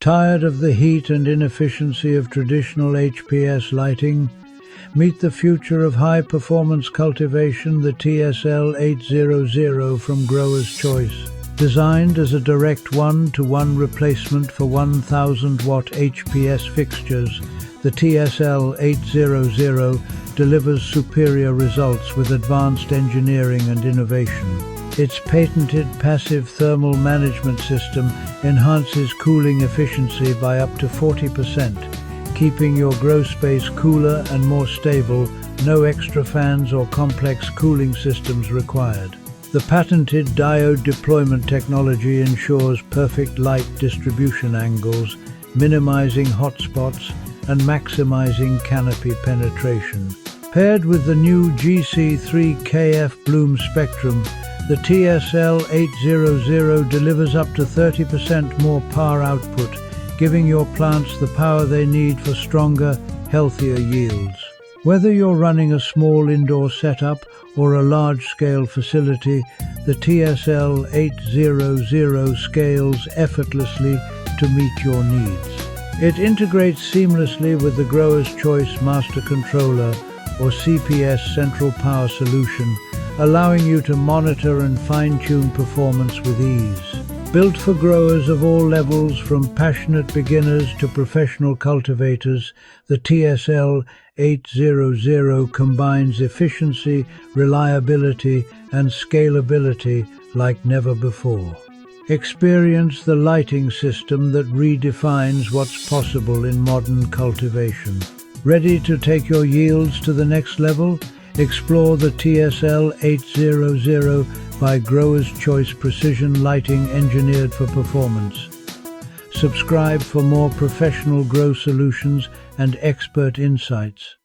Tired of the heat and inefficiency of traditional HPS lighting? Meet the future of high-performance cultivation, the TSL-800 from Grower's Choice. Designed as a direct one-to-one replacement for 1000-watt HPS fixtures, the TSL-800 delivers superior results with advanced engineering and innovation. Its patented passive thermal management system enhances cooling efficiency by up to 40%, keeping your grow space cooler and more stable. No extra fans or complex cooling systems required. The patented diode deployment technology ensures perfect light distribution angles, minimizing hotspots and maximizing canopy penetration. Paired with the new GC3KF bloom spectrum, the TSL-800 delivers up to 30% more power output, giving your plants the power they need for stronger, healthier yields. Whether you're running a small indoor setup or a large-scale facility, the TSL-800 scales effortlessly to meet your needs. It integrates seamlessly with the Grower's Choice Master Controller or CPS Central Power Solution, allowing you to monitor and fine-tune performance with ease. Built for growers of all levels, from passionate beginners to professional cultivators, the TSL-800 combines efficiency, reliability, and scalability like never before. Experience the lighting system that redefines what's possible in modern cultivation. Ready to take your yields to the next level? Explore the TSL-800 by Grower's Choice Precision Lighting, engineered for performance. Subscribe for more professional grow solutions and expert insights.